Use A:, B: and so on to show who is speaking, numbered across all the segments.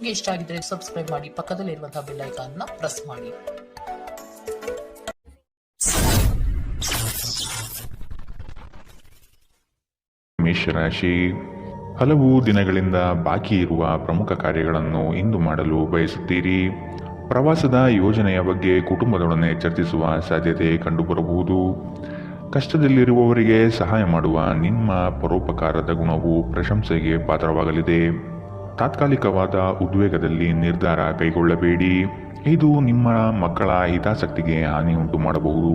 A: ನಿಮಗೆ ಇಷ್ಟ ಆಗಿದ್ರೆ ಸಬ್ಸ್ಕ್ರೈಬ್ ಮಾಡಿ, ಪಕ್ಕದಲ್ಲಿರುವಂತಹ ಬೆಲ್ ಐಕಾನ್ನ ಪ್ರೆಸ್ ಮಾಡಿ.
B: ಮೇಷರಾಶಿ, ಹಲವು ದಿನಗಳಿಂದ ಬಾಕಿ ಇರುವ ಪ್ರಮುಖ ಕಾರ್ಯಗಳನ್ನು ಇಂದು ಮಾಡಲು ಬಯಸುತ್ತೀರಿ. ಪ್ರವಾಸದ ಯೋಜನೆಯ ಬಗ್ಗೆ ಕುಟುಂಬದೊಡನೆ ಚರ್ಚಿಸುವ ಸಾಧ್ಯತೆ ಕಂಡುಬರಬಹುದು. ಕಷ್ಟದಲ್ಲಿರುವವರಿಗೆ ಸಹಾಯ ಮಾಡುವ ನಿಮ್ಮ ಪರೋಪಕಾರದ ಗುಣವು ಪ್ರಶಂಸೆಗೆ ಪಾತ್ರವಾಗಲಿದೆ. ತಾತ್ಕಾಲಿಕವಾದ ಉದ್ವೇಗದಲ್ಲಿ ನಿರ್ಧಾರ ಕೈಗೊಳ್ಳಬೇಡಿ. ಇದು ನಿಮ್ಮ ಮಕ್ಕಳ ಹಿತಾಸಕ್ತಿಗೆ ಹಾನಿ ಉಂಟು ಮಾಡಬಹುದು.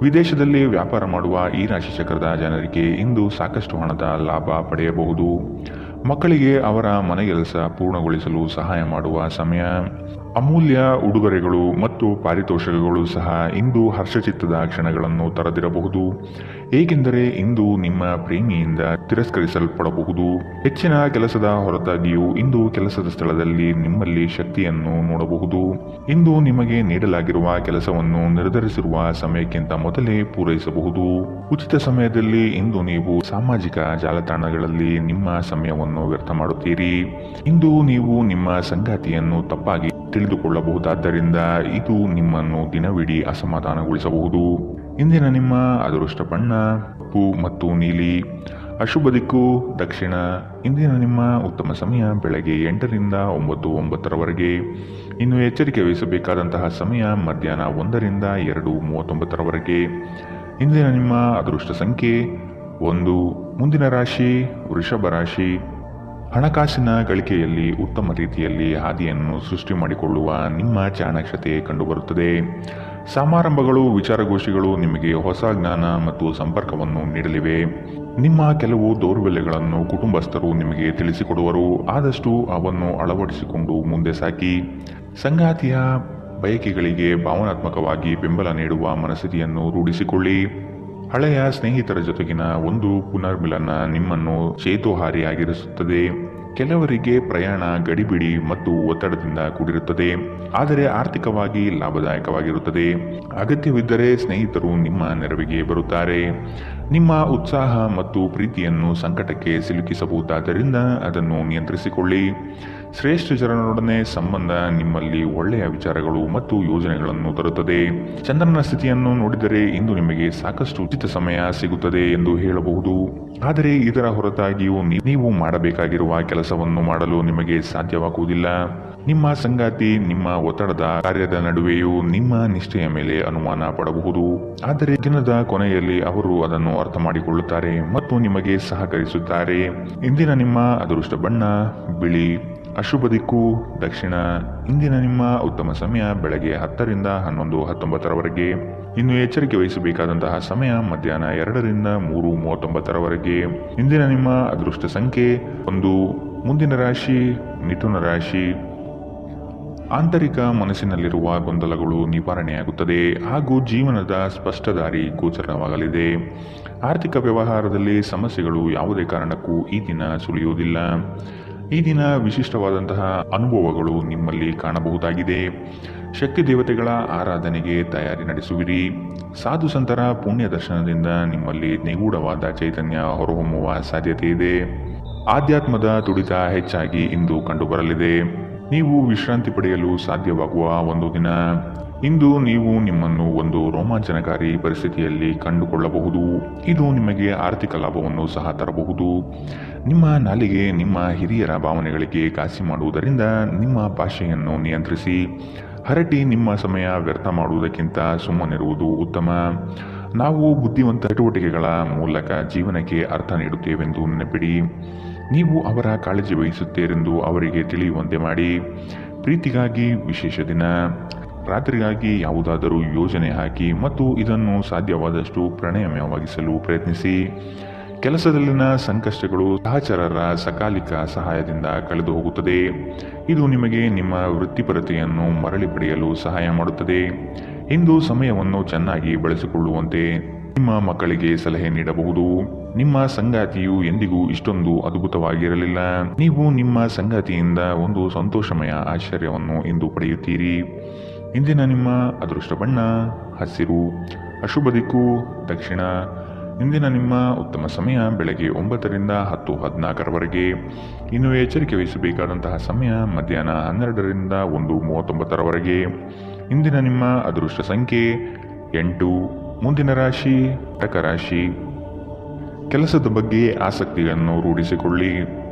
B: ವಿದೇಶದಲ್ಲಿ ವ್ಯಾಪಾರ ಮಾಡುವ ಈ ರಾಶಿ ಚಕ್ರದ ಜನರಿಗೆ ಇಂದು ಸಾಕಷ್ಟು ಹಣದ ಲಾಭ ಪಡೆಯಬಹುದು. ಮಕ್ಕಳಿಗೆ ಅವರ ಮನೆಗೆಲಸ ಪೂರ್ಣಗೊಳಿಸಲು ಸಹಾಯ ಮಾಡುವ ಸಮಯ. ಅಮೂಲ್ಯ ಉಡುಗೊರೆಗಳು ಮತ್ತು ಪಾರಿತೋಷಕಗಳು ಸಹ ಇಂದು ಹರ್ಷಚಿತ್ತದ ಕ್ಷಣಗಳನ್ನು ತರದಿರಬಹುದು, ಏಕೆಂದರೆ ಇಂದು ನಿಮ್ಮ ಪ್ರೇಮಿಯಿಂದ ತಿರಸ್ಕರಿಸಲ್ಪಡಬಹುದು. ಹೆಚ್ಚಿನ ಕೆಲಸದ ಹೊರತಾಗಿಯೂ ಇಂದು ಕೆಲಸದ ಸ್ಥಳದಲ್ಲಿ ನಿಮ್ಮಲ್ಲಿ ಶಕ್ತಿಯನ್ನು ನೋಡಬಹುದು. ಇಂದು ನಿಮಗೆ ನೀಡಲಾಗಿರುವ ಕೆಲಸವನ್ನು ನಿರ್ಧರಿಸಿರುವ ಸಮಯಕ್ಕಿಂತ ಮೊದಲೇ ಪೂರೈಸಬಹುದು. ಉಚಿತ ಸಮಯದಲ್ಲಿ ಇಂದು ನೀವು ಸಾಮಾಜಿಕ ಜಾಲತಾಣಗಳಲ್ಲಿ ನಿಮ್ಮ ಸಮಯವನ್ನು ವ್ಯರ್ಥ ಮಾಡುತ್ತೀರಿ. ಇಂದು ನೀವು ನಿಮ್ಮ ಸಂಗಾತಿಯನ್ನು ತಪ್ಪಾಗಿ ತಿಳಿದುಕೊಳ್ಳಬಹುದಾದ್ದರಿಂದ ಇದು ನಿಮ್ಮನ್ನು ದಿನವಿಡೀ ಅಸಮಾಧಾನಗೊಳಿಸಬಹುದು. ಇಂದಿನ ನಿಮ್ಮ ಅದೃಷ್ಟ ಬಣ್ಣ ಕಪ್ಪು ಮತ್ತು ನೀಲಿ. ಅಶುಭ ದಿಕ್ಕು ದಕ್ಷಿಣ. ಇಂದಿನ ನಿಮ್ಮ ಉತ್ತಮ ಸಮಯ ಬೆಳಗ್ಗೆ 8ರಿಂದ 9:09 ಇನ್ನು ಎಚ್ಚರಿಕೆ ವಹಿಸಬೇಕಾದಂತಹ ಸಮಯ ಮಧ್ಯಾಹ್ನ 1ರಿಂದ 2:39. ಇಂದಿನ ನಿಮ್ಮ ಅದೃಷ್ಟ ಸಂಖ್ಯೆ 1. ಮುಂದಿನ ರಾಶಿ ವೃಷಭ ರಾಶಿ. ಹಣಕಾಸಿನ ಗಳಿಕೆಯಲ್ಲಿ ಉತ್ತಮ ರೀತಿಯಲ್ಲಿ ಹಾದಿಯನ್ನು ಸೃಷ್ಟಿ ಮಾಡಿಕೊಳ್ಳುವ ನಿಮ್ಮ ಚಾಣಾಕ್ಷತೆ ಕಂಡುಬರುತ್ತದೆ. ಸಮಾರಂಭಗಳು, ವಿಚಾರಗೋಷ್ಠಿಗಳು ನಿಮಗೆ ಹೊಸ ಜ್ಞಾನ ಮತ್ತು ಸಂಪರ್ಕವನ್ನು ನೀಡಲಿವೆ. ನಿಮ್ಮ ಕೆಲವು ದೌರ್ಬಲ್ಯಗಳನ್ನು ಕುಟುಂಬಸ್ಥರು ನಿಮಗೆ ತಿಳಿಸಿಕೊಡುವರು. ಆದಷ್ಟು ಅವನ್ನು ಅಳವಡಿಸಿಕೊಂಡು ಮುಂದೆ ಸಾಗಿ. ಸಂಗಾತಿಯ ಬಯಕೆಗಳಿಗೆ ಭಾವನಾತ್ಮಕವಾಗಿ ಬೆಂಬಲ ನೀಡುವ ಮನಸ್ಥಿತಿಯನ್ನು ರೂಢಿಸಿಕೊಳ್ಳಿ. ಹಳೆಯ ಸ್ನೇಹಿತರ ಜೊತೆಗಿನ ಒಂದು ಪುನರ್ಮಿಲನ ನಿಮ್ಮನ್ನು ಚೇತೋಹಾರಿಯಾಗಿರಿಸುತ್ತದೆ. ಕೆಲವರಿಗೆ ಪ್ರಯಾಣ ಗಡಿಬಿಡಿ ಮತ್ತು ಒತ್ತಡದಿಂದ ಕೂಡಿರುತ್ತದೆ, ಆದರೆ ಆರ್ಥಿಕವಾಗಿ ಲಾಭದಾಯಕವಾಗಿರುತ್ತದೆ. ಅಗತ್ಯವಿದ್ದರೆ ಸ್ನೇಹಿತರು ನಿಮ್ಮ ನೆರವಿಗೆ ಬರುತ್ತಾರೆ. ನಿಮ್ಮ ಉತ್ಸಾಹ ಮತ್ತು ಪ್ರೀತಿಯನ್ನು ಸಂಕಟಕ್ಕೆ ಸಿಲುಕಿಸಬಹುದಾದ್ದರಿಂದ ಅದನ್ನು ನಿಯಂತ್ರಿಸಿಕೊಳ್ಳಿ. ಶ್ರೇಷ್ಠ ಜನರೊಡನೆ ಸಂಬಂಧ ನಿಮ್ಮಲ್ಲಿ ಒಳ್ಳೆಯ ವಿಚಾರಗಳು ಮತ್ತು ಯೋಜನೆಗಳನ್ನು ತರುತ್ತದೆ. ಚಂದ್ರನ ಸ್ಥಿತಿಯನ್ನು ನೋಡಿದರೆ ಇಂದು ನಿಮಗೆ ಸಾಕಷ್ಟು ಉಚಿತ ಸಮಯ ಸಿಗುತ್ತದೆ ಎಂದು ಹೇಳಬಹುದು, ಆದರೆ ಇದರ ಹೊರತಾಗಿಯೂ ನೀವು ಮಾಡಬೇಕಾಗಿರುವ ಕೆಲಸವನ್ನು ಮಾಡಲು ನಿಮಗೆ ಸಾಧ್ಯವಾಗುವುದಿಲ್ಲ. ನಿಮ್ಮ ಸಂಗಾತಿ ನಿಮ್ಮ ಒತ್ತಡದ ಕಾರ್ಯದ ನಡುವೆಯೂ ನಿಮ್ಮ ನಿಷ್ಠೆಯ ಮೇಲೆ ಅನುಮಾನ ಪಡಬಹುದು, ಆದರೆ ದಿನದ ಕೊನೆಯಲ್ಲಿ ಅವರು ಅದನ್ನು ಅರ್ಥ ಮಾಡಿಕೊಳ್ಳುತ್ತಾರೆ ಮತ್ತು ನಿಮಗೆ ಸಹಕರಿಸುತ್ತಾರೆ. ಇಂದಿನ ನಿಮ್ಮ ಅದೃಷ್ಟ ಬಣ್ಣ ಬಿಳಿ. ಅಶುಭ ದಿಕ್ಕು ದಕ್ಷಿಣ. ಇಂದಿನ ನಿಮ್ಮ ಉತ್ತಮ ಸಮಯ ಬೆಳಗ್ಗೆ 10ರಿಂದ 11:19 ಇನ್ನು ಎಚ್ಚರಿಕೆ ವಹಿಸಬೇಕಾದಂತಹ ಸಮಯ ಮಧ್ಯಾಹ್ನ 2ರಿಂದ 3:39. ಇಂದಿನ ನಿಮ್ಮ ಅದೃಷ್ಟ ಸಂಖ್ಯೆ 1. ಮುಂದಿನ ರಾಶಿ ಮಿಥುನ ರಾಶಿ. ಆಂತರಿಕ ಮನಸ್ಸಿನಲ್ಲಿರುವ ಗೊಂದಲಗಳು ನಿವಾರಣೆಯಾಗುತ್ತದೆ ಹಾಗೂ ಜೀವನದ ಸ್ಪಷ್ಟ ದಾರಿ ಗೋಚರವಾಗಲಿದೆ. ಆರ್ಥಿಕ ವ್ಯವಹಾರದಲ್ಲಿ ಸಮಸ್ಯೆಗಳು ಯಾವುದೇ ಕಾರಣಕ್ಕೂ ಈ ದಿನ ಸುಳಿಯುವುದಿಲ್ಲ. ಈ ದಿನ ವಿಶಿಷ್ಟವಾದಂತಹ ಅನುಭವಗಳು ನಿಮ್ಮಲ್ಲಿ ಕಾಣಬಹುದಾಗಿದೆ. ಶಕ್ತಿ ದೇವತೆಗಳ ಆರಾಧನೆಗೆ ತಯಾರಿ ನಡೆಸುವಿರಿ. ಸಾಧು ಸಂತರ ಪುಣ್ಯ ದರ್ಶನದಿಂದ ನಿಮ್ಮಲ್ಲಿ ನಿಗೂಢವಾದ ಚೈತನ್ಯ ಹೊರಹೊಮ್ಮುವ ಸಾಧ್ಯತೆ ಇದೆ. ಆಧ್ಯಾತ್ಮದ ತುಡಿತ ಹೆಚ್ಚಾಗಿ ಇಂದು ಕಂಡುಬರಲಿದೆ. ನೀವು ವಿಶ್ರಾಂತಿ ಪಡೆಯಲು ಸಾಧ್ಯವಾಗುವ ಒಂದು ದಿನ. ಇಂದು ನೀವು ನಿಮ್ಮನ್ನು ಒಂದು ರೋಮಾಂಚನಕಾರಿ ಪರಿಸ್ಥಿತಿಯಲ್ಲಿ ಕಂಡುಕೊಳ್ಳಬಹುದು. ಇದು ನಿಮಗೆ ಆರ್ಥಿಕ ಲಾಭವನ್ನು ಸಹ ತರಬಹುದು. ನಿಮ್ಮ ನಾಲಿಗೆ ನಿಮ್ಮ ಹಿರಿಯರ ಭಾವನೆಗಳಿಗೆ ಘಾಸಿ ಮಾಡುವುದರಿಂದ ನಿಮ್ಮ ಭಾಷೆಯನ್ನು ನಿಯಂತ್ರಿಸಿ. ಹರಟಿ ನಿಮ್ಮ ಸಮಯ ವ್ಯರ್ಥ ಮಾಡುವುದಕ್ಕಿಂತ ಸುಮ್ಮನಿರುವುದು ಉತ್ತಮ. ನಾವು ಬುದ್ಧಿವಂತ ಚಟುವಟಿಕೆಗಳ ಮೂಲಕ ಜೀವನಕ್ಕೆ ಅರ್ಥ ನೀಡುತ್ತೇವೆಂದು ನೆನಪಿಡಿ. ನೀವು ಅವರ ಕಾಳಜಿ ವಹಿಸುತ್ತೀರೆಂದು ಅವರಿಗೆ ತಿಳಿಯುವಂತೆ ಮಾಡಿ. ಪ್ರೀತಿಗಾಗಿ ವಿಶೇಷ ದಿನ. ರಾತ್ರಿಗಾಗಿ ಯಾವುದಾದರೂ ಯೋಜನೆ ಹಾಕಿ ಮತ್ತು ಇದನ್ನು ಸಾಧ್ಯವಾದಷ್ಟು ಪ್ರಣಯಮಯವಾಗಿಸಲು ಪ್ರಯತ್ನಿಸಿ. ಕೆಲಸದಲ್ಲಿನ ಸಂಕಷ್ಟಗಳು ಸಹಚರರ ಸಕಾಲಿಕ ಸಹಾಯದಿಂದ ಕಳೆದು ಹೋಗುತ್ತದೆ. ಇದು ನಿಮಗೆ ನಿಮ್ಮ ವೃತ್ತಿಪರತೆಯನ್ನು ಮರಳಿ ಪಡೆಯಲು ಸಹಾಯ ಮಾಡುತ್ತದೆ. ಇಂದು ಸಮಯವನ್ನು ಚೆನ್ನಾಗಿ ಬಳಸಿಕೊಳ್ಳುವಂತೆ ನಿಮ್ಮ ಮಕ್ಕಳಿಗೆ ಸಲಹೆ ನೀಡಬಹುದು. ನಿಮ್ಮ ಸಂಗಾತಿಯು ಎಂದಿಗೂ ಇಷ್ಟೊಂದು ಅದ್ಭುತವಾಗಿರಲಿಲ್ಲ. ನೀವು ನಿಮ್ಮ ಸಂಗಾತಿಯಿಂದ ಒಂದು ಸಂತೋಷಮಯ ಆಶ್ಚರ್ಯವನ್ನು ಇಂದು ಪಡೆಯುತ್ತೀರಿ. ಇಂದಿನ ನಿಮ್ಮ ಅದೃಷ್ಟ ಬಣ್ಣ ಹಸಿರು. ಅಶುಭ ದಿಕ್ಕು ದಕ್ಷಿಣ. ಇಂದಿನ ನಿಮ್ಮ ಉತ್ತಮ ಸಮಯ ಬೆಳಗ್ಗೆ 9ರಿಂದ 10:14ರವರೆಗೆ. ಇನ್ನು ಎಚ್ಚರಿಕೆ ವಹಿಸಬೇಕಾದಂತಹ ಸಮಯ ಮಧ್ಯಾಹ್ನ 12ರಿಂದ 1:39ರವರೆಗೆ. ಇಂದಿನ ನಿಮ್ಮ ಅದೃಷ್ಟ ಸಂಖ್ಯೆ 8. ಮುಂದಿನ ರಾಶಿ ಕಟಕ ರಾಶಿ. ಕೆಲಸದ ಬಗ್ಗೆ ಆಸಕ್ತಿಯನ್ನು ರೂಢಿಸಿಕೊಳ್ಳಿ.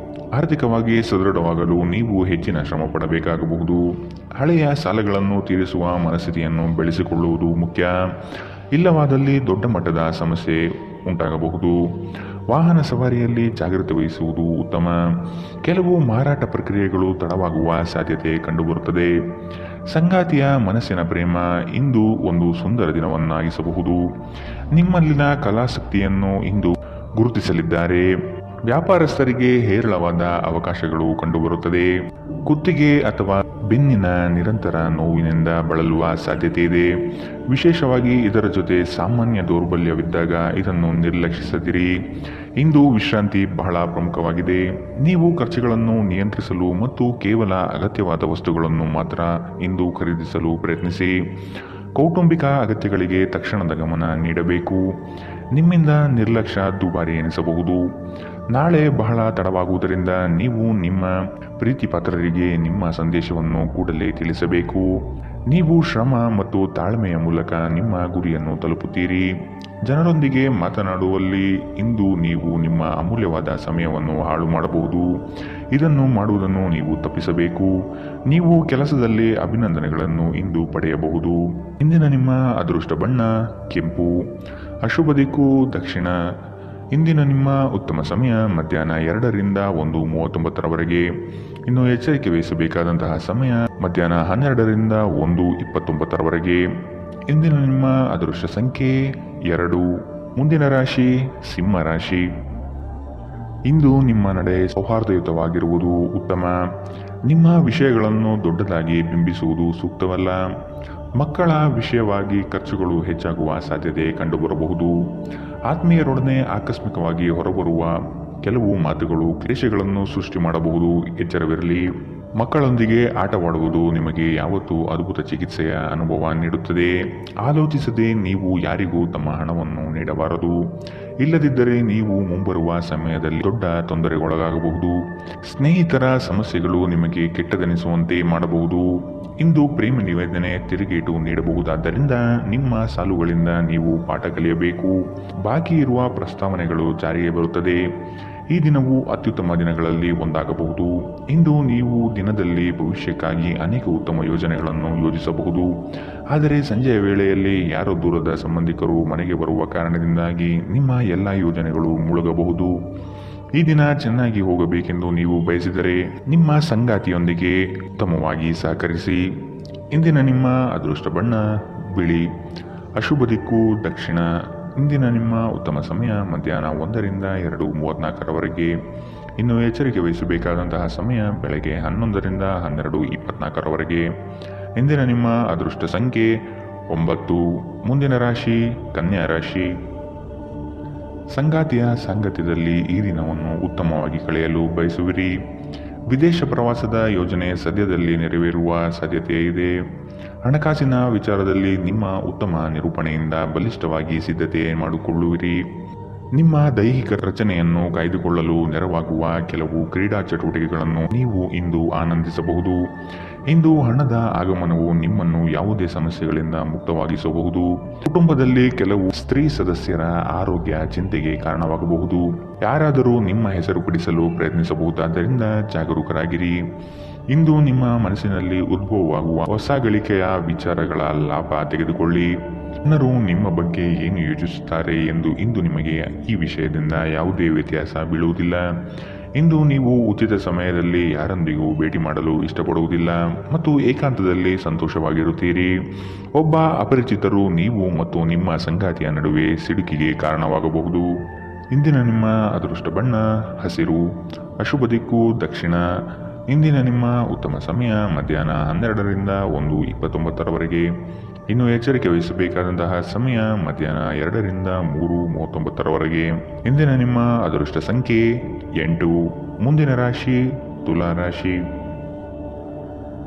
B: ಆರ್ಥಿಕವಾಗಿ ಸದೃಢವಾಗಲು ನೀವು ಹೆಚ್ಚಿನ ಶ್ರಮ ಪಡಬೇಕಾಗಬಹುದು. ಹಳೆಯ ಸಾಲಗಳನ್ನು ತೀರಿಸುವ ಮನಸ್ಥಿತಿಯನ್ನು ಬೆಳೆಸಿಕೊಳ್ಳುವುದು ಮುಖ್ಯ. ಇಲ್ಲವಾದಲ್ಲಿ ದೊಡ್ಡ ಮಟ್ಟದ ಸಮಸ್ಯೆ ಉಂಟಾಗಬಹುದು. ವಾಹನ ಸವಾರಿಯಲ್ಲಿ ಜಾಗ್ರತೆ ವಹಿಸುವುದು ಉತ್ತಮ. ಕೆಲವು ಮಾರಾಟ ಪ್ರಕ್ರಿಯೆಗಳು ತಡವಾಗುವ ಸಾಧ್ಯತೆ ಕಂಡುಬರುತ್ತದೆ. ಸಂಗಾತಿಯ ಮನಸ್ಸಿನ ಪ್ರೇಮ ಇಂದು ಒಂದು ಸುಂದರ ದಿನವನ್ನಾಗಿಸಬಹುದು. ನಿಮ್ಮಲ್ಲಿನ ಕಲಾಸಕ್ತಿಯನ್ನು ಇಂದು ಗುರುತಿಸಲಿದ್ದಾರೆ. ವ್ಯಾಪಾರಸ್ಥರಿಗೆ ಹೇರಳವಾದ ಅವಕಾಶಗಳು ಕಂಡುಬರುತ್ತದೆ. ಕುತ್ತಿಗೆ ಅಥವಾ ಬೆನ್ನಿನ ನಿರಂತರ ನೋವಿನಿಂದ ಬಳಲುವ ಸಾಧ್ಯತೆ ಇದೆ. ವಿಶೇಷವಾಗಿ ಇದರ ಜೊತೆ ಸಾಮಾನ್ಯ ದೌರ್ಬಲ್ಯವಿದ್ದಾಗ ಇದನ್ನು ನಿರ್ಲಕ್ಷಿಸದಿರಿ. ಇಂದು ವಿಶ್ರಾಂತಿ ಬಹಳ ಪ್ರಮುಖವಾಗಿದೆ. ನೀವು ಖರ್ಚುಗಳನ್ನು ನಿಯಂತ್ರಿಸಲು ಮತ್ತು ಕೇವಲ ಅಗತ್ಯವಾದ ವಸ್ತುಗಳನ್ನು ಮಾತ್ರ ಇಂದು ಖರೀದಿಸಲು ಪ್ರಯತ್ನಿಸಿ. ಕೌಟುಂಬಿಕ ಅಗತ್ಯಗಳಿಗೆ ತಕ್ಷಣದ ಗಮನ ನೀಡಬೇಕು. ನಿಮ್ಮಿಂದ ನಿರ್ಲಕ್ಷ್ಯ ದುಬಾರಿ ಎನಿಸಬಹುದು. ನಾಳೆ ಬಹಳ ತಡವಾಗುವುದರಿಂದ ನೀವು ನಿಮ್ಮ ಪ್ರೀತಿ ಪಾತ್ರರಿಗೆ ನಿಮ್ಮ ಸಂದೇಶವನ್ನು ಕೂಡಲೇ ತಿಳಿಸಬೇಕು. ನೀವು ಶ್ರಮ ಮತ್ತು ತಾಳ್ಮೆಯ ಮೂಲಕ ನಿಮ್ಮ ಗುರಿಯನ್ನು ತಲುಪುತ್ತೀರಿ. ಜನರೊಂದಿಗೆ ಮಾತನಾಡುವಲ್ಲಿ ಇಂದು ನೀವು ನಿಮ್ಮ ಅಮೂಲ್ಯವಾದ ಸಮಯವನ್ನು ಹಾಳು ಮಾಡಬಹುದು. ಇದನ್ನು ಮಾಡುವುದನ್ನು ನೀವು ತಪ್ಪಿಸಬೇಕು. ನೀವು ಕೆಲಸದಲ್ಲಿ ಅಭಿನಂದನೆಗಳನ್ನು ಇಂದು ಪಡೆಯಬಹುದು. ಇಂದಿನ ನಿಮ್ಮ ಅದೃಷ್ಟ ಬಣ್ಣ ಕೆಂಪು. ಅಶುಭ ದಿಕ್ಕು ದಕ್ಷಿಣ. ಇಂದಿನ ನಿಮ್ಮ ಉತ್ತಮ ಸಮಯ ಮಧ್ಯಾಹ್ನ 2ರಿಂದ 1:39ರವರೆಗೆ. ಇನ್ನು ಎಚ್ಚರಿಕೆ ವಹಿಸಬೇಕಾದಂತಹ ಸಮಯ ಮಧ್ಯಾಹ್ನ 12ರಿಂದ 1:29ರವರೆಗೆ. ಇಂದಿನ ನಿಮ್ಮ ಅದೃಷ್ಟ ಸಂಖ್ಯೆ 2. ಮುಂದಿನ ರಾಶಿ ಸಿಂಹ ರಾಶಿ. ಇಂದು ನಿಮ್ಮ ನಡೆ ಸೌಹಾರ್ದಯುತವಾಗಿರುವುದು ಉತ್ತಮ. ನಿಮ್ಮ ವಿಷಯಗಳನ್ನು ದೊಡ್ಡದಾಗಿ ಬಿಂಬಿಸುವುದು ಸೂಕ್ತವಲ್ಲ. ಮಕ್ಕಳ ವಿಷಯವಾಗಿ ಖರ್ಚುಗಳು ಹೆಚ್ಚಾಗುವ ಸಾಧ್ಯತೆ ಕಂಡುಬರಬಹುದು. ಆತ್ಮೀಯರೊಡನೆ ಆಕಸ್ಮಿಕವಾಗಿ ಹೊರಬರುವ ಕೆಲವು ಮಾತುಗಳು ಕ್ಲೇಶಗಳನ್ನು ಸೃಷ್ಟಿ ಮಾಡಬಹುದು. ಎಚ್ಚರವಿರಲಿ. ಮಕ್ಕಳೊಂದಿಗೆ ಆಟವಾಡುವುದು ನಿಮಗೆ ಯಾವತ್ತೂ ಅದ್ಭುತ ಚಿಕಿತ್ಸೆಯ ಅನುಭವ ನೀಡುತ್ತದೆ. ಆಲೋಚಿಸದೆ ನೀವು ಯಾರಿಗೂ ತಮ್ಮ ಹಣವನ್ನು ನೀಡಬಾರದು. ಇಲ್ಲದಿದ್ದರೆ ನೀವು ಮುಂಬರುವ ಸಮಯದಲ್ಲಿ ದೊಡ್ಡ ತೊಂದರೆಗೊಳಗಾಗಬಹುದು. ಸ್ನೇಹಿತರ ಸಮಸ್ಯೆಗಳು ನಿಮಗೆ ಕೆಟ್ಟದೆನಿಸುವಂತೆ ಮಾಡಬಹುದು. ಇಂದು ಪ್ರೇಮ ನಿವೇದನೆ ತಿರುಗೇಟು ನೀಡಬಹುದಾದ್ದರಿಂದ ನಿಮ್ಮ ಸಾಲುಗಳಿಂದ ನೀವು ಪಾಠ ಕಲಿಯಬೇಕು. ಬಾಕಿ ಇರುವ ಪ್ರಸ್ತಾವನೆಗಳು ಜಾರಿಗೆ ಬರುತ್ತದೆ. ಈ ದಿನವು ಅತ್ಯುತ್ತಮ ದಿನಗಳಲ್ಲಿ ಒಂದಾಗಬಹುದು. ಇಂದು ನೀವು ದಿನದಲ್ಲಿ ಭವಿಷ್ಯಕ್ಕಾಗಿ ಅನೇಕ ಉತ್ತಮ ಯೋಜನೆಗಳನ್ನು ಯೋಜಿಸಬಹುದು. ಆದರೆ ಸಂಜೆಯ ವೇಳೆಯಲ್ಲಿ ಯಾರೋ ದೂರದ ಸಂಬಂಧಿಕರು ಮನೆಗೆ ಬರುವ ಕಾರಣದಿಂದಾಗಿ ನಿಮ್ಮ ಎಲ್ಲ ಯೋಜನೆಗಳು ಮುಳುಗಬಹುದು. ಈ ದಿನ ಚೆನ್ನಾಗಿ ಹೋಗಬೇಕೆಂದು ನೀವು ಬಯಸಿದರೆ ನಿಮ್ಮ ಸಂಗಾತಿಯೊಂದಿಗೆ ಉತ್ತಮವಾಗಿ ಸಹಕರಿಸಿ. ಇಂದಿನ ನಿಮ್ಮ ಅದೃಷ್ಟ ಬಣ್ಣ ಬಿಳಿ. ಅಶುಭ ದಿಕ್ಕು ದಕ್ಷಿಣ. ಇಂದಿನ ನಿಮ್ಮ ಉತ್ತಮ ಸಮಯ ಮಧ್ಯಾಹ್ನ 1ರಿಂದ 2:34ರವರೆಗೆ. ಇನ್ನು ಎಚ್ಚರಿಕೆ ವಹಿಸಬೇಕಾದಂತಹ ಸಮಯ ಬೆಳಗ್ಗೆ 11ರಿಂದ 12:24ರವರೆಗೆ. ಇಂದಿನ ನಿಮ್ಮ ಅದೃಷ್ಟ ಸಂಖ್ಯೆ 9. ಮುಂದಿನ ರಾಶಿ ಕನ್ಯಾ ರಾಶಿ. ಸಂಗಾತಿಯ ಸಾಂಗತ್ಯದಲ್ಲಿ ಈ ದಿನವನ್ನು ಉತ್ತಮವಾಗಿ ಕಳೆಯಲು ಬಯಸುವಿರಿ. ವಿದೇಶ ಪ್ರವಾಸದ ಯೋಜನೆ ಸದ್ಯದಲ್ಲಿ ನೆರವೇರುವ ಸಾಧ್ಯತೆ ಇದೆ. ಹಣಕಾಸಿನ ವಿಚಾರದಲ್ಲಿ ನಿಮ್ಮ ಉತ್ತಮ ನಿರೂಪಣೆಯಿಂದ ಬಲಿಷ್ಠವಾಗಿ ಸಿದ್ಧತೆ ಮಾಡಿಕೊಳ್ಳುವಿರಿ. ನಿಮ್ಮ ದೈಹಿಕ ರಚನೆಯನ್ನು ಕಾಯ್ದುಕೊಳ್ಳಲು ನೆರವಾಗುವ ಕೆಲವು ಕ್ರೀಡಾ ಚಟುವಟಿಕೆಗಳನ್ನು ನೀವು ಇಂದು ಆನಂದಿಸಬಹುದು. ಇಂದು ಹಣದ ಆಗಮನವು ನಿಮ್ಮನ್ನು ಯಾವುದೇ ಸಮಸ್ಯೆಗಳಿಂದ ಮುಕ್ತವಾಗಿಸಬಹುದು. ಕುಟುಂಬದಲ್ಲಿ ಕೆಲವು ಸ್ತ್ರೀ ಸದಸ್ಯರ ಆರೋಗ್ಯ ಚಿಂತೆಗೆ ಕಾರಣವಾಗಬಹುದು. ಯಾರಾದರೂ ನಿಮ್ಮ ಹೆಸರು ಪಡಿಸಲು ಪ್ರಯತ್ನಿಸಬಹುದಾದ್ದರಿಂದ ಜಾಗರೂಕರಾಗಿರಿ. ಇಂದು ನಿಮ್ಮ ಮನಸ್ಸಿನಲ್ಲಿ ಉದ್ಭವವಾಗುವ ಹೊಸ ಗಳಿಕೆಯ ವಿಚಾರಗಳ ಲಾಭ ತೆಗೆದುಕೊಳ್ಳಿ. ಜನರು ನಿಮ್ಮ ಬಗ್ಗೆ ಏನು ಯೋಚಿಸುತ್ತಾರೆ ಎಂದು ಇಂದು ನಿಮಗೆ ಈ ವಿಷಯದಿಂದ ಯಾವುದೇ ವ್ಯತ್ಯಾಸ ಬೀಳುವುದಿಲ್ಲ. ಇಂದು ನೀವು ಉಚಿತ ಸಮಯದಲ್ಲಿ ಯಾರೊಂದಿಗೂ ಭೇಟಿ ಮಾಡಲು ಇಷ್ಟಪಡುವುದಿಲ್ಲ ಮತ್ತು ಏಕಾಂತದಲ್ಲಿ ಸಂತೋಷವಾಗಿರುತ್ತೀರಿ. ಒಬ್ಬ ಅಪರಿಚಿತರು ನೀವು ಮತ್ತು ನಿಮ್ಮ ಸಂಗಾತಿಯ ನಡುವೆ ಸಿಡುಕಿಗೆ ಕಾರಣವಾಗಬಹುದು. ಇಂದಿನ ನಿಮ್ಮ ಅದೃಷ್ಟ ಬಣ್ಣ ಹಸಿರು. ಅಶುಭ ದಿಕ್ಕು ದಕ್ಷಿಣ. ಇಂದಿನ ನಿಮ್ಮ ಉತ್ತಮ ಸಮಯ ಮಧ್ಯಾಹ್ನ 12ರಿಂದ 1:29ರವರೆಗೆ. ಇನ್ನು ಎಚ್ಚರಿಕೆ ವಹಿಸಬೇಕಾದಂತಹ ಸಮಯ ಮಧ್ಯಾಹ್ನ 2ರಿಂದ 3:39ರವರೆಗೆ. ಇಂದಿನ ನಿಮ್ಮ ಅದೃಷ್ಟ ಸಂಖ್ಯೆ 8. ಮುಂದಿನ ರಾಶಿ ತುಲಾ ರಾಶಿ.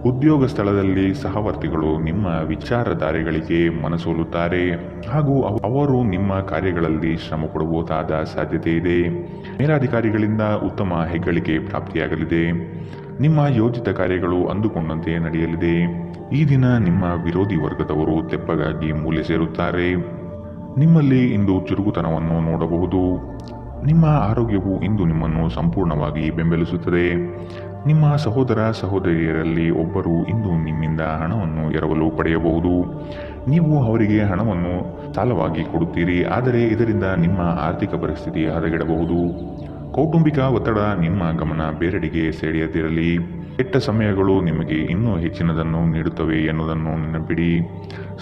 B: ಉದ್ಯೋಗ ಸ್ಥಳದಲ್ಲಿ ಸಹವರ್ತಿಗಳು ನಿಮ್ಮ ವಿಚಾರಧಾರೆಗಳಿಗೆ ಮನಸೋಲುತ್ತಾರೆ ಹಾಗೂ ಅವರು ನಿಮ್ಮ ಕಾರ್ಯಗಳಲ್ಲಿ ಶ್ರಮ ಪಡಬಹುದಾದ ಸಾಧ್ಯತೆ ಇದೆ. ಮೇಲಾಧಿಕಾರಿಗಳಿಂದ ಉತ್ತಮ ಹೆಗ್ಗಳಿಕೆ ಪ್ರಾಪ್ತಿಯಾಗಲಿದೆ. ನಿಮ್ಮ ಯೋಜಿತ ಕಾರ್ಯಗಳು ಅಂದುಕೊಂಡಂತೆ ನಡೆಯಲಿದೆ. ಈ ದಿನ ನಿಮ್ಮ ವಿರೋಧಿ ವರ್ಗದವರು ತೆಪ್ಪಗಾಗಿ ಮೂಲೆ ಸೇರುತ್ತಾರೆ. ನಿಮ್ಮಲ್ಲಿ ಇಂದು ಚುರುಕುತನವನ್ನು ನೋಡಬಹುದು. ನಿಮ್ಮ ಆರೋಗ್ಯವು ಇಂದು ನಿಮ್ಮನ್ನು ಸಂಪೂರ್ಣವಾಗಿ ಬೆಂಬಲಿಸುತ್ತದೆ. ನಿಮ್ಮ ಸಹೋದರ ಸಹೋದರಿಯರಲ್ಲಿ ಒಬ್ಬರು ಇಂದು ನಿಮ್ಮಿಂದ ಹಣವನ್ನು ಎರವಲು ಪಡೆಯಬಹುದು. ನೀವು ಅವರಿಗೆ ಹಣವನ್ನು ಸಾಲವಾಗಿ ಕೊಡುತ್ತೀರಿ, ಆದರೆ ಇದರಿಂದ ನಿಮ್ಮ ಆರ್ಥಿಕ ಪರಿಸ್ಥಿತಿ ಹದಗೆಡಬಹುದು. ಕೌಟುಂಬಿಕ ಒತ್ತಡ ನಿಮ್ಮ ಗಮನ ಬೇರೆಡೆಗೆ ಸೆಳೆಯದಿರಲಿ. ಕೆಟ್ಟ ಸಮಯಗಳು ನಿಮಗೆ ಇನ್ನೂ ಹೆಚ್ಚಿನದನ್ನು ನೀಡುತ್ತವೆ ಎನ್ನುವುದನ್ನು ನೆನಪಿಡಿ.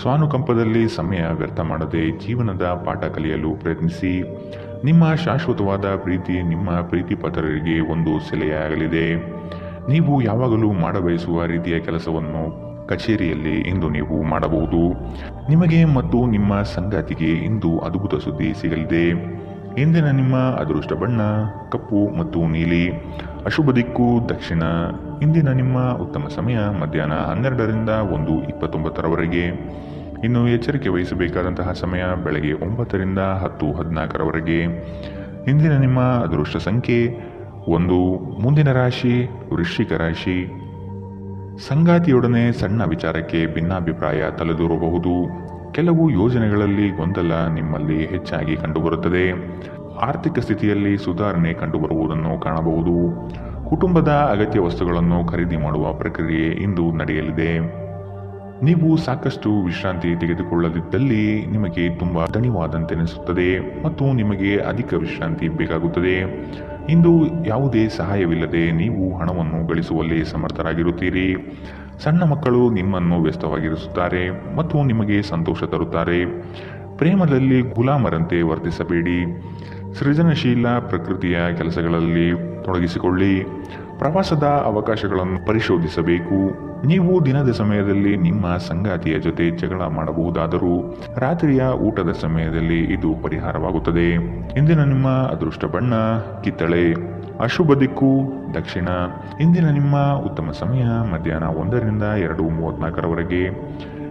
B: ಸ್ವಾನುಕಂಪದಲ್ಲಿ ಸಮಯ ವ್ಯರ್ಥ ಮಾಡದೆ ಜೀವನದ ಪಾಠ ಕಲಿಯಲು ಪ್ರಯತ್ನಿಸಿ. ನಿಮ್ಮ ಶಾಶ್ವತವಾದ ಪ್ರೀತಿ ನಿಮ್ಮ ಪ್ರೀತಿಪಾತ್ರರಿಗೆ ಒಂದು ಸೆಲೆಯಾಗಲಿದೆ. ನೀವು ಯಾವಾಗಲೂ ಮಾಡಬಯಸುವ ರೀತಿಯ ಕೆಲಸವನ್ನು ಕಚೇರಿಯಲ್ಲಿ ಇಂದು ನೀವು ಮಾಡಬಹುದು. ನಿಮಗೆ ಮತ್ತು ನಿಮ್ಮ ಸಂಗಾತಿಗೆ ಇಂದು ಅದ್ಭುತ ಸುದ್ದಿ ಸಿಗಲಿದೆ. ಇಂದಿನ ನಿಮ್ಮ ಅದೃಷ್ಟ ಬಣ್ಣ ಕಪ್ಪು ಮತ್ತು ನೀಲಿ. ಅಶುಭ ದಿಕ್ಕು ದಕ್ಷಿಣ. ಇಂದಿನ ನಿಮ್ಮ ಉತ್ತಮ ಸಮಯ ಮಧ್ಯಾಹ್ನ 12ರಿಂದ 1:29 ಇನ್ನು ಎಚ್ಚರಿಕೆ ವಹಿಸಬೇಕಾದಂತಹ ಸಮಯ ಬೆಳಗ್ಗೆ 9ರಿಂದ 10:14 ಇಂದಿನ ನಿಮ್ಮ ಅದೃಷ್ಟ ಸಂಖ್ಯೆ 1. ಮುಂದಿನ ರಾಶಿ ವೃಶ್ಚಿಕ ರಾಶಿ. ಸಂಗಾತಿಯೊಡನೆ ಸಣ್ಣ ವಿಚಾರಕ್ಕೆ ಭಿನ್ನಾಭಿಪ್ರಾಯ ತಲೆದೂರಬಹುದು. ಕೆಲವು ಯೋಜನೆಗಳಲ್ಲಿ ಗೊಂದಲ ನಿಮ್ಮಲ್ಲಿ ಹೆಚ್ಚಾಗಿ ಕಂಡುಬರುತ್ತದೆ. ಆರ್ಥಿಕ ಸ್ಥಿತಿಯಲ್ಲಿ ಸುಧಾರಣೆ ಕಂಡುಬರುವುದನ್ನು ಕಾಣಬಹುದು. ಕುಟುಂಬದ ಅಗತ್ಯ ವಸ್ತುಗಳನ್ನು ಖರೀದಿ ಮಾಡುವ ಪ್ರಕ್ರಿಯೆ ಇಂದು ನಡೆಯಲಿದೆ. ನೀವು ಸಾಕಷ್ಟು ವಿಶ್ರಾಂತಿ ತೆಗೆದುಕೊಳ್ಳದಿದ್ದಲ್ಲಿ ನಿಮಗೆ ತುಂಬ ದಣಿವಾದಂತೆನಿಸುತ್ತದೆ ಮತ್ತು ನಿಮಗೆ ಅಧಿಕ ವಿಶ್ರಾಂತಿ ಬೇಕಾಗುತ್ತದೆ. ಇಂದು ಯಾವುದೇ ಸಹಾಯವಿಲ್ಲದೆ ನೀವು ಹಣವನ್ನು ಗಳಿಸುವಲ್ಲಿ ಸಮರ್ಥರಾಗಿರುತ್ತೀರಿ. ಸಣ್ಣ ಮಕ್ಕಳು ನಿಮ್ಮನ್ನು ವ್ಯಸ್ತವಾಗಿರಿಸುತ್ತಾರೆ ಮತ್ತು ನಿಮಗೆ ಸಂತೋಷ ತರುತ್ತಾರೆ. ಪ್ರೇಮದಲ್ಲಿ ಗುಲಾಮರಂತೆ ವರ್ತಿಸಬೇಡಿ. ಸೃಜನಶೀಲ ಪ್ರಕೃತಿಯ ಕೆಲಸಗಳಲ್ಲಿ ತೊಡಗಿಸಿಕೊಳ್ಳಿ. ಪ್ರವಾಸದ ಅವಕಾಶಗಳನ್ನು ಪರಿಶೋಧಿಸಬೇಕು. ನೀವು ದಿನದ ಸಮಯದಲ್ಲಿ ನಿಮ್ಮ ಸಂಗಾತಿಯ ಜೊತೆ ಜಗಳ ಮಾಡಬಹುದಾದರೂ ರಾತ್ರಿಯ ಊಟದ ಸಮಯದಲ್ಲಿ ಇದು ಪರಿಹಾರವಾಗುತ್ತದೆ. ಇಂದಿನ ನಿಮ್ಮ ಅದೃಷ್ಟ ಬಣ್ಣ ಕಿತ್ತಳೆ. ಅಶುಭ ದಿಕ್ಕು ದಕ್ಷಿಣ. ಇಂದಿನ ನಿಮ್ಮ ಉತ್ತಮ ಸಮಯ ಮಧ್ಯಾಹ್ನ 1ರಿಂದ 2:34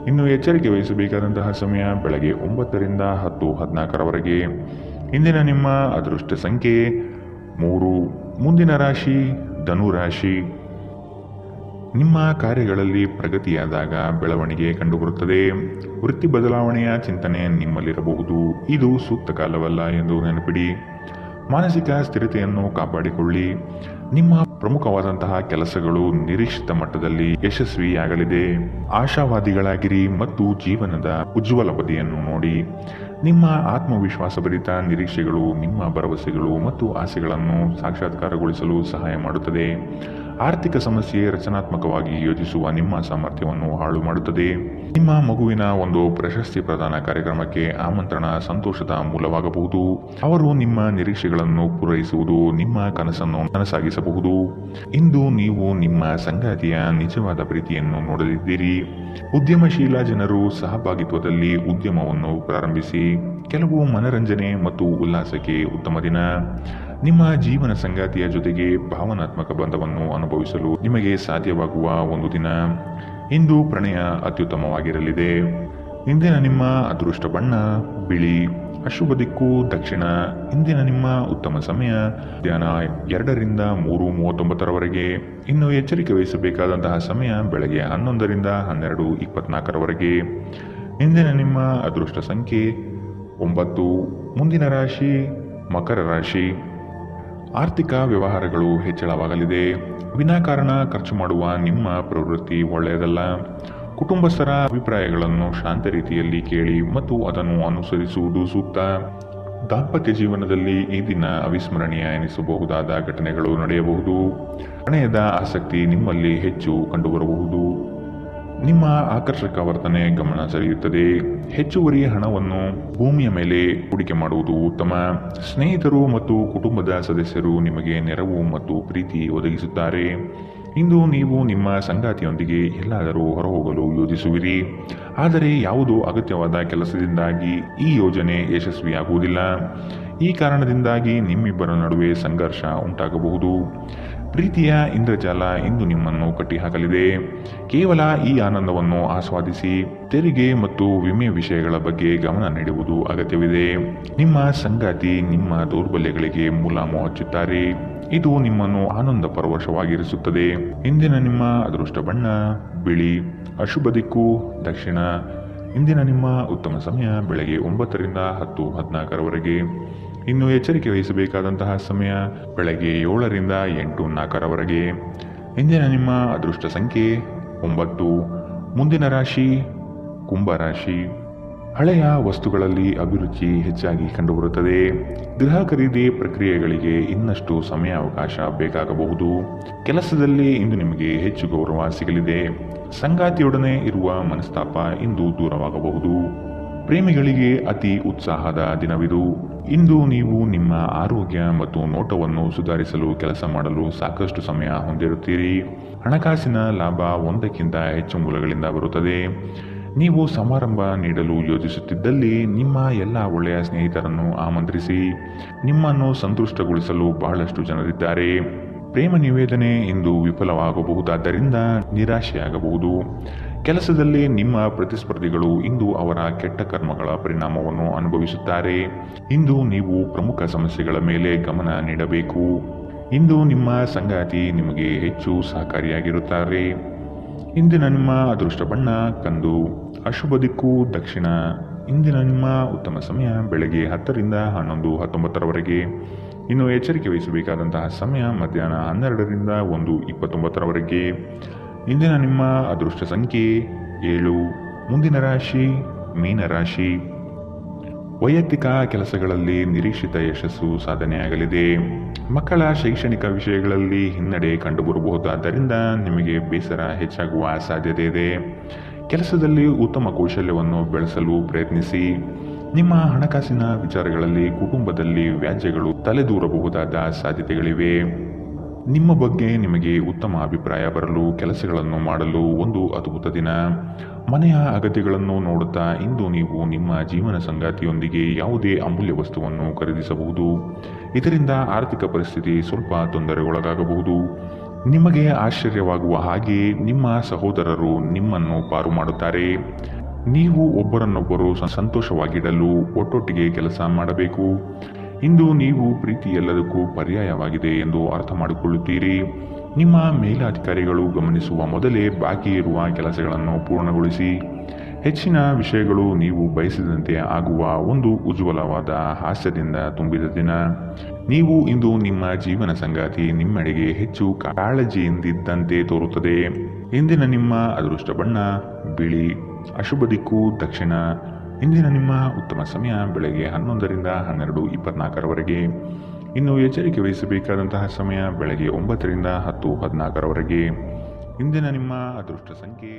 B: ಇನ್ನು ಎಚ್ಚರಿಕೆ ವಹಿಸಬೇಕಾದಂತಹ ಸಮಯ ಬೆಳಗ್ಗೆ 9ರಿಂದ 10:14 ಇಂದಿನ ನಿಮ್ಮ ಅದೃಷ್ಟ ಸಂಖ್ಯೆ 3. ಮುಂದಿನ ರಾಶಿ ಧನು ರಾಶಿ. ನಿಮ್ಮ ಕಾರ್ಯಗಳಲ್ಲಿ ಪ್ರಗತಿಯಾದಾಗ ಬೆಳವಣಿಗೆ ಕಂಡುಬರುತ್ತದೆ. ವೃತ್ತಿ ಬದಲಾವಣೆಯ ಚಿಂತನೆ ನಿಮ್ಮಲ್ಲಿರಬಹುದು. ಇದು ಸೂಕ್ತ ಕಾಲವಲ್ಲ ಎಂದು ನೆನಪಿಡಿ. ಮಾನಸಿಕ ಸ್ಥಿರತೆಯನ್ನು ಕಾಪಾಡಿಕೊಳ್ಳಿ. ನಿಮ್ಮ ಪ್ರಮುಖವಾದಂತಹ ಕೆಲಸಗಳು ನಿರೀಕ್ಷಿತ ಮಟ್ಟದಲ್ಲಿ ಯಶಸ್ವಿಯಾಗಲಿದೆ. ಆಶಾವಾದಿಗಳಾಗಿರಿ ಮತ್ತು ಜೀವನದ ಉಜ್ವಲ ಬದಿಯನ್ನು ನೋಡಿ. ನಿಮ್ಮ ಆತ್ಮವಿಶ್ವಾಸಭರಿತ ನಿರೀಕ್ಷೆಗಳು ನಿಮ್ಮ ಭರವಸೆಗಳು ಮತ್ತು ಆಸೆಗಳನ್ನು ಸಾಕ್ಷಾತ್ಕಾರಗೊಳಿಸಲು ಸಹಾಯ ಮಾಡುತ್ತದೆ. ಆರ್ಥಿಕ ಸಮಸ್ಯೆ ರಚನಾತ್ಮಕವಾಗಿ ಯೋಜಿಸುವ ನಿಮ್ಮ ಸಾಮರ್ಥ್ಯವನ್ನು ಹಾಳು ಮಾಡುತ್ತದೆ. ನಿಮ್ಮ ಮಗುವಿನ ಒಂದು ಪ್ರಶಸ್ತಿ ಪ್ರದಾನ ಕಾರ್ಯಕ್ರಮಕ್ಕೆ ಆಮಂತ್ರಣ ಸಂತೋಷದ ಮೂಲವಾಗಬಹುದು. ಅವರು ನಿಮ್ಮ ನಿರೀಕ್ಷೆಗಳನ್ನು ಪೂರೈಸುವುದು ನಿಮ್ಮ ಕನಸನ್ನು ನನಸಾಗಿಸಬಹುದು. ಇಂದು ನೀವು ನಿಮ್ಮ ಸಂಗಾತಿಯ ನಿಜವಾದ ಪ್ರೀತಿಯನ್ನು ನೋಡಲಿದ್ದೀರಿ. ಉದ್ಯಮಶೀಲ ಜನರು ಸಹಭಾಗಿತ್ವದಲ್ಲಿ ಉದ್ಯಮವನ್ನು ಪ್ರಾರಂಭಿಸಿ. ಕೆಲವು ಮನರಂಜನೆ ಮತ್ತು ಉಲ್ಲಾಸಕ್ಕೆ ಉತ್ತಮ ದಿನ. ನಿಮ್ಮ ಜೀವನ ಸಂಗಾತಿಯ ಜೊತೆಗೆ ಭಾವನಾತ್ಮಕ ಬಂಧವನ್ನು ಅನುಭವಿಸಲು ನಿಮಗೆ ಸಾಧ್ಯವಾಗುವ ಒಂದು ದಿನ. ಇಂದು ಪ್ರಣಯ ಅತ್ಯುತ್ತಮವಾಗಿರಲಿದೆ. ಇಂದಿನ ನಿಮ್ಮ ಅದೃಷ್ಟ ಬಣ್ಣ ಬಿಳಿ. ಅಶುಭ ದಿಕ್ಕು ದಕ್ಷಿಣ. ಇಂದಿನ ನಿಮ್ಮ ಉತ್ತಮ ಸಮಯ ಮಧ್ಯಾಹ್ನ 2ರಿಂದ 3:39 ಇನ್ನು ಎಚ್ಚರಿಕೆ ವಹಿಸಬೇಕಾದಂತಹ ಸಮಯ ಬೆಳಗ್ಗೆ 11ರಿಂದ 12:24 ಇಂದಿನ ನಿಮ್ಮ ಅದೃಷ್ಟ ಸಂಖ್ಯೆ 9. ಮುಂದಿನ ರಾಶಿ ಮಕರ ರಾಶಿ. ಆರ್ಥಿಕ ವ್ಯವಹಾರಗಳು ಹೆಚ್ಚಳವಾಗಲಿದೆ. ವಿನಾಕಾರಣ ಖರ್ಚು ಮಾಡುವ ನಿಮ್ಮ ಪ್ರವೃತ್ತಿ ಒಳ್ಳೆಯದಲ್ಲ. ಕುಟುಂಬಸ್ಥರ ಅಭಿಪ್ರಾಯಗಳನ್ನು ಶಾಂತ ರೀತಿಯಲ್ಲಿ ಕೇಳಿ ಮತ್ತು ಅದನ್ನು ಅನುಸರಿಸುವುದು ಸೂಕ್ತ. ದಾಂಪತ್ಯ ಜೀವನದಲ್ಲಿ ಈ ದಿನ ಅವಿಸ್ಮರಣೀಯ ಎನಿಸಬಹುದಾದ ಘಟನೆಗಳು ನಡೆಯಬಹುದು. ಪ್ರಣಯದ ಆಸಕ್ತಿ ನಿಮ್ಮಲ್ಲಿ ಹೆಚ್ಚು ಕಂಡುಬರಬಹುದು. ನಿಮ್ಮ ಆಕರ್ಷಕ ವರ್ತನೆ ಗಮನ ಸೆಳೆಯುತ್ತದೆ. ಹೆಚ್ಚುವರಿ ಹಣವನ್ನು ಭೂಮಿಯ ಮೇಲೆ ಹೂಡಿಕೆ ಮಾಡುವುದು ಉತ್ತಮ. ಸ್ನೇಹಿತರು ಮತ್ತು ಕುಟುಂಬದ ಸದಸ್ಯರು ನಿಮಗೆ ನೆರವು ಮತ್ತು ಪ್ರೀತಿ ಒದಗಿಸುತ್ತಾರೆ. ಇಂದು ನೀವು ನಿಮ್ಮ ಸಂಗಾತಿಯೊಂದಿಗೆ ಎಲ್ಲಾದರೂ ಹೊರಹೋಗಲು ಯೋಜಿಸುವಿರಿ. ಆದರೆ ಯಾವುದೋ ಅಗತ್ಯವಾದ ಕೆಲಸದಿಂದಾಗಿ ಈ ಯೋಜನೆ ಯಶಸ್ವಿಯಾಗುವುದಿಲ್ಲ. ಈ ಕಾರಣದಿಂದಾಗಿ ನಿಮ್ಮಿಬ್ಬರ ನಡುವೆ ಸಂಘರ್ಷ ಉಂಟಾಗಬಹುದು. ಪ್ರೀತಿಯ ಇಂದ್ರಜಾಲ ಇಂದು ನಿಮ್ಮನ್ನು ಕಟ್ಟಿಹಾಕಲಿದೆ. ಕೇವಲ ಈ ಆನಂದವನ್ನು ಆಸ್ವಾದಿಸಿ. ತೆರಿಗೆ ಮತ್ತು ವಿಮೆ ವಿಷಯಗಳ ಬಗ್ಗೆ ಗಮನ ನೀಡುವುದು ಅಗತ್ಯವಿದೆ. ನಿಮ್ಮ ಸಂಗಾತಿ ನಿಮ್ಮ ದೌರ್ಬಲ್ಯಗಳಿಗೆ ಮುಲಾಮು ಹಚ್ಚುತ್ತಾರೆ. ಇದು ನಿಮ್ಮನ್ನು ಆನಂದ ಪರವಶವಾಗಿರಿಸುತ್ತದೆ. ಇಂದಿನ ನಿಮ್ಮ ಅದೃಷ್ಟ ಬಣ್ಣ ಬಿಳಿ. ಅಶುಭ ದಿಕ್ಕು ದಕ್ಷಿಣ. ಇಂದಿನ ನಿಮ್ಮ ಉತ್ತಮ ಸಮಯ ಬೆಳಗ್ಗೆ 9 ರಿಂದ 10:14 ಇನ್ನು ಎಚ್ಚರಿಕೆ ವಹಿಸಬೇಕಾದಂತಹ ಸಮಯ ಬೆಳಗ್ಗೆ 7 ರಿಂದ 8:04 ಇಂದಿನ ನಿಮ್ಮ ಅದೃಷ್ಟ ಸಂಖ್ಯೆ 9. ಮುಂದಿನ ರಾಶಿ ಕುಂಭರಾಶಿ. ಹಳೆಯ ವಸ್ತುಗಳಲ್ಲಿ ಅಭಿರುಚಿ ಹೆಚ್ಚಾಗಿ ಕಂಡುಬರುತ್ತದೆ. ಗೃಹ ಖರೀದಿ ಪ್ರಕ್ರಿಯೆಗಳಿಗೆ ಇನ್ನಷ್ಟು ಸಮಯಾವಕಾಶ ಬೇಕಾಗಬಹುದು. ಕೆಲಸದಲ್ಲಿ ಇಂದು ನಿಮಗೆ ಹೆಚ್ಚು ಗೌರವ ಸಿಗಲಿದೆ. ಸಂಗಾತಿಯೊಡನೆ ಇರುವ ಮನಸ್ತಾಪ ಇಂದು ದೂರವಾಗಬಹುದು. ಪ್ರೇಮಿಗಳಿಗೆ ಅತಿ ಉತ್ಸಾಹದ ದಿನವಿದು. ಇಂದು ನೀವು ನಿಮ್ಮ ಆರೋಗ್ಯ ಮತ್ತು ನೋಟವನ್ನು ಸುಧಾರಿಸಲು ಕೆಲಸ ಮಾಡಲು ಸಾಕಷ್ಟು ಸಮಯ ಹೊಂದಿರುತ್ತೀರಿ. ಹಣಕಾಸಿನ ಲಾಭ ಒಂದಕ್ಕಿಂತ ಹೆಚ್ಚು ಮೂಲಗಳಿಂದ ಬರುತ್ತದೆ. ನೀವು ಸಮಾರಂಭ ನೀಡಲು ಯೋಜಿಸುತ್ತಿದ್ದಲ್ಲಿ ನಿಮ್ಮ ಎಲ್ಲ ಒಳ್ಳೆಯ ಸ್ನೇಹಿತರನ್ನು ಆಮಂತ್ರಿಸಿ. ನಿಮ್ಮನ್ನು ಸಂತುಷ್ಟಗೊಳಿಸಲು ಬಹಳಷ್ಟು ಜನರಿದ್ದಾರೆ. ಪ್ರೇಮ ನಿವೇದನೆ ಇಂದು ವಿಫಲವಾಗಬಹುದಾದ್ದರಿಂದ ನಿರಾಶೆಯಾಗಬಹುದು. ಕೆಲಸದಲ್ಲಿ ನಿಮ್ಮ ಪ್ರತಿಸ್ಪರ್ಧಿಗಳು ಇಂದು ಅವರ ಕೆಟ್ಟ ಕರ್ಮಗಳ ಪರಿಣಾಮವನ್ನು ಅನುಭವಿಸುತ್ತಾರೆ. ಇಂದು ನೀವು ಪ್ರಮುಖ ಸಮಸ್ಯೆಗಳ ಮೇಲೆ ಗಮನ ನೀಡಬೇಕು. ಇಂದು ನಿಮ್ಮ ಸಂಗಾತಿ ನಿಮಗೆ ಹೆಚ್ಚು ಸಹಕಾರಿಯಾಗಿರುತ್ತಾರೆ. ಇಂದಿನ ನಿಮ್ಮ ಅದೃಷ್ಟ ಬಣ್ಣ ಕಂದು. ಅಶುಭ ದಿಕ್ಕು ದಕ್ಷಿಣ. ಇಂದಿನ ನಿಮ್ಮ ಉತ್ತಮ ಸಮಯ ಬೆಳಗ್ಗೆ 10 ರಿಂದ 11:19 ಇನ್ನು ಎಚ್ಚರಿಕೆ ವಹಿಸಬೇಕಾದಂತಹ ಸಮಯ ಮಧ್ಯಾಹ್ನ 12 ರಿಂದ 1:29 ಇಂದಿನ ನಿಮ್ಮ ಅದೃಷ್ಟ ಸಂಖ್ಯೆ 7. ಮುಂದಿನ ರಾಶಿ ಮೀನರಾಶಿ. ವೈಯಕ್ತಿಕ ಕೆಲಸಗಳಲ್ಲಿ ನಿರೀಕ್ಷಿತ ಯಶಸ್ಸು ಸಾಧನೆಯಾಗಲಿದೆ. ಮಕ್ಕಳ ಶೈಕ್ಷಣಿಕ ವಿಷಯಗಳಲ್ಲಿ ಹಿನ್ನಡೆ ಕಂಡುಬರಬಹುದಾದ್ದರಿಂದ ನಿಮಗೆ ಬೇಸರ ಹೆಚ್ಚಾಗುವ ಸಾಧ್ಯತೆ ಇದೆ. ಕೆಲಸದಲ್ಲಿ ಉತ್ತಮ ಕೌಶಲ್ಯವನ್ನು ಬೆಳೆಸಲು ಪ್ರಯತ್ನಿಸಿ. ನಿಮ್ಮ ಹಣಕಾಸಿನ ವಿಚಾರಗಳಲ್ಲಿ ಕುಟುಂಬದಲ್ಲಿ ವ್ಯಾಜ್ಯಗಳು ತಲೆದೂರಬಹುದಾದ ಸಾಧ್ಯತೆಗಳಿವೆ. ನಿಮ್ಮ ಬಗ್ಗೆ ನಿಮಗೆ ಉತ್ತಮ ಅಭಿಪ್ರಾಯ ಬರಲು ಕೆಲಸಗಳನ್ನು ಮಾಡಲು ಒಂದು ಅದ್ಭುತ ದಿನ. ಮನೆಯ ಅಗತ್ಯಗಳನ್ನು ನೋಡುತ್ತಾ ಇಂದು ನೀವು ನಿಮ್ಮ ಜೀವನ ಸಂಗಾತಿಯೊಂದಿಗೆ ಯಾವುದೇ ಅಮೂಲ್ಯ ವಸ್ತುವನ್ನು ಖರೀದಿಸಬಹುದು. ಇದರಿಂದ ಆರ್ಥಿಕ ಪರಿಸ್ಥಿತಿ ಸ್ವಲ್ಪ ತೊಂದರೆಗೊಳಗಾಗಬಹುದು. ನಿಮಗೆ ಆಶ್ಚರ್ಯವಾಗುವ ಹಾಗೆ ನಿಮ್ಮ ಸಹೋದರರು ನಿಮ್ಮನ್ನು ಪಾರು ಮಾಡುತ್ತಾರೆ. ನೀವು ಒಬ್ಬರನ್ನೊಬ್ಬರು ಸಂತೋಷವಾಗಿಡಲು ಒಟ್ಟೊಟ್ಟಿಗೆ ಕೆಲಸ ಮಾಡಬೇಕು. ಇಂದು ನೀವು ಪ್ರೀತಿ ಎಲ್ಲದಕ್ಕೂ ಪರ್ಯಾಯವಾಗಿದೆ ಎಂದು ಅರ್ಥ ಮಾಡಿಕೊಳ್ಳುತ್ತೀರಿ. ನಿಮ್ಮ ಮೇಲಾಧಿಕಾರಿಗಳು ಗಮನಿಸುವ ಮೊದಲೇ ಬಾಕಿ ಇರುವ ಕೆಲಸಗಳನ್ನು ಪೂರ್ಣಗೊಳಿಸಿ. ಹೆಚ್ಚಿನ ವಿಷಯಗಳು ನೀವು ಬಯಸಿದಂತೆ ಆಗುವ ಒಂದು ಉಜ್ವಲವಾದ ಹಾಸ್ಯದಿಂದ ತುಂಬಿದ ದಿನ. ನೀವು ಇಂದು ನಿಮ್ಮ ಜೀವನ ಸಂಗಾತಿ ನಿಮ್ಮೆಡೆಗೆ ಹೆಚ್ಚು ಕಾಳಜಿಯಿಂದಿದ್ದಂತೆ ತೋರುತ್ತದೆ. ಇಂದಿನ ನಿಮ್ಮ ಅದೃಷ್ಟ ಬಣ್ಣ ಬಿಳಿ. ಅಶುಭ ದಿಕ್ಕು ದಕ್ಷಿಣ. ಇಂದಿನ ನಿಮ್ಮ ಉತ್ತಮ ಸಮಯ ಬೆಳಗ್ಗೆ 11 ರಿಂದ 12:24 ಇನ್ನು ಎಚ್ಚರಿಕೆ ವಹಿಸಬೇಕಾದಂತಹ ಸಮಯ ಬೆಳಗ್ಗೆ 9 ರಿಂದ 10:14 ಇಂದಿನ ನಿಮ್ಮ ಅದೃಷ್ಟ ಸಂಖ್ಯೆ